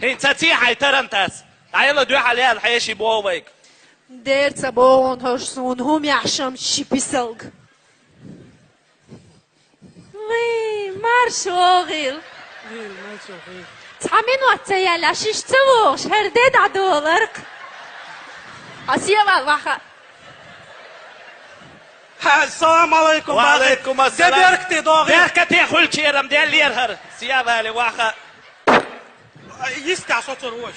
هين تاتي حيترنتاس عيلا دوح عليها الحيشي بوويك دير تبون هرسون هم يعشم شيبيسلغ وي مارشوغيل تعمين واتيا لا شيش توش هردد عدولرك اسيا والواخا السلام عليكم. وعليكم السلام. دبركتي دوغي. بركتي خل شيرم دي اللي يرهر سيابها لي واخا. يستع صوت الروش.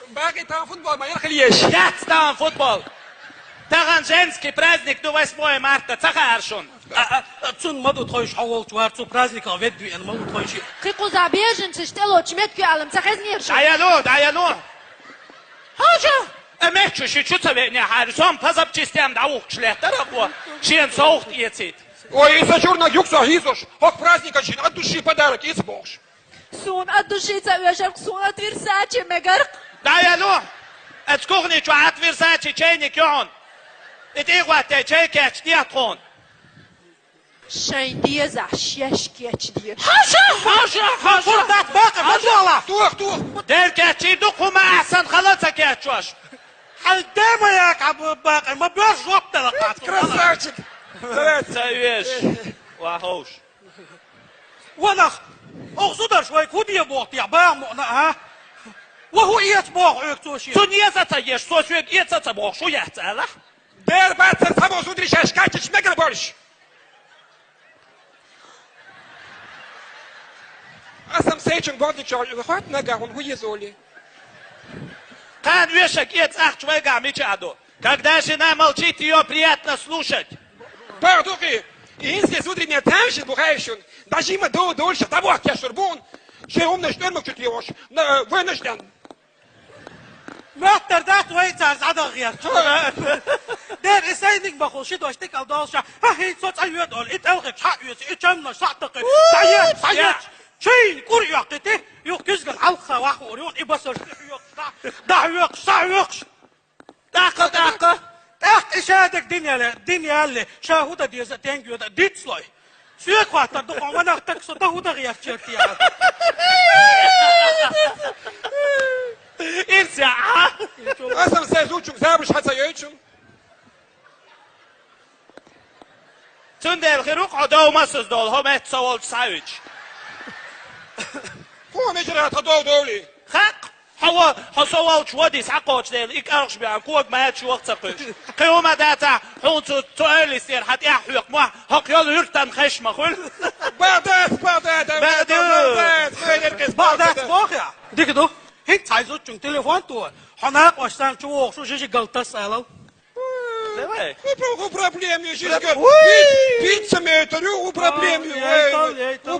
باقي تاع فوتبول ما يرخليش. Как там футбол? Таган женский праздник до 8 марта. Цагаар шун. تون ما دوتخويش حول توارتو برازنيكا فيديو انا ما دوتخويش. قيقو زابيجن تشتلو تشمتكو علم تخزنير شو. Dayanô. Haja. Эмэчу шичу цавеня харсон пазап чистям даух шлехтарагу. Шиен соухт иецит. Ой, из-за черных юкса гизош. Ох, праздника чин, от души подарок из богш. سون أدوشي تأويشك سون أتفرساتي مجرق Dayanô. اتكوغني شو عتفرساتي تشيني كيون. اتيغواتي تشيكاتش دياتخون. شين دي زعشيش كيتش دي حاجة فردات باقي فردولا. توخ. ديركاتشي دوخو ما أحسن خلاصك يا تشوش. حل دايما ياك عبو باقي ما بيرش وقت لقات. Красавчик. تاويش. واهوش. وانا اقصد شوي كودي بوقت يا بام ها. وهو ايت بوق عيك توشي. سونيزا تايش سوشوك إيتsa تبوخ شو يحتاله؟ Der Batzen Tamos und ich schkatsch Schmeckerborsch. Асам сейчен бодичо, хот нага, он хуезоли. Кан вешек ец ах чвайга мечаду. Когда жена молчит, ее приятно слушать. Пардухи, если утренняя таншин бухающий, даже има дольше того, как я шурбун, что умный штурмок чуть левош, вынужден. ماتر دات ويتر زعدا غير دير اسايدك بخوشيد واشتك الدالشا ها هي صوت ايوت اول اتوغك حق يوسي اتشمنا شعتك سعيات شين كوري يقتي يوكيزك الحلقة واحو اوريون ابسر دعيوك سعيوكش داقة اشادك دنيا اللي شاهودة ديزا تنجيو دا ديتسلوي سيك واتر دقوا وانا اختكسو دهودا غير شرتي إرسع. Асам сейзучум, забуш хацаючум. تندل خيروق عداو مسز دول هم اتسوال ساويج. هو مجرى تدو دولي. خاق هو حسوال شوديس حقوش ديل إك أرش بيان كوك ما هاتش وقت سقوش. قيومة داتا حون تؤلي سير حتى يحوق ما حق يال يرتن خشمة خل. بعدات بوخيا ديك دو هيك تعيزوتشون تليفون تو هناك واشتان شو شو شيء قلت سألو У проблеме, жишка. Пицца метрю, у проблеме. У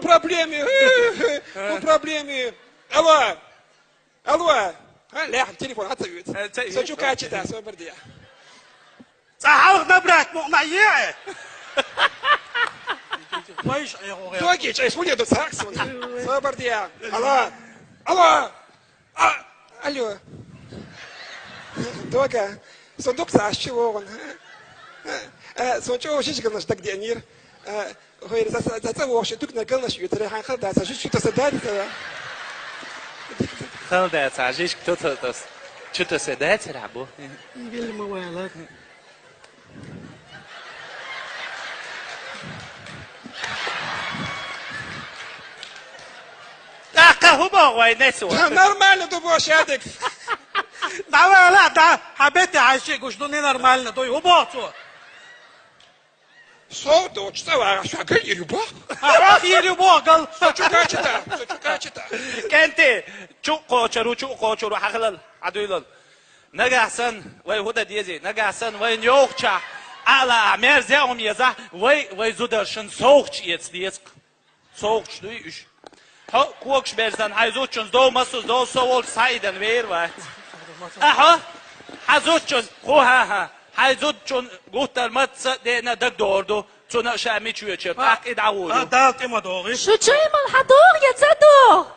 проблеме. Алло. لا телефон отзовет. Сочу качета, свободия. صحاوك نبرات مقنعية ويش Доги, чай сводит до саксон. Свободия. Алло. Дога. Сундук чего он? Сочу шишка наш так денир. Говорит, за вообще тук на гал наш ютре хан хада, за что-то садается. خلدت عجيش كتوتس شو سدات رعبو يقول موالك هما وينسوا Нормально дубош ядик. لا حبيتي عايشك وش دوني نورمالنا دوي وباطو Соу, что шага и любовь. راح يلبوه قال Сочу качета. كنتي شو قوشرو حخلل عدويلل نجا حسن وي هدى ديزي نجا حسن وي نيوخشا على مير زيهم يزا وي زودرشن سوخش يتسليسك سوخش دويش ها كوكش برزن هايزوتشن دو مسوز دو سوول سايدن وير وات اها هازوتشن خوها هايزوتشن قوتر متس دينا دك دوردو تسونا شامي تشويتشر باك ادعوه دالتي ما دوغي شو تشيم الحضور يتصدق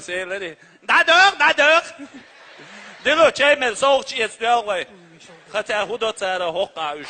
Seyirleri. Dadık. Dilo çay mel soğuk çiğ istiyor koy. Hatta hudo tsara hoqa üç.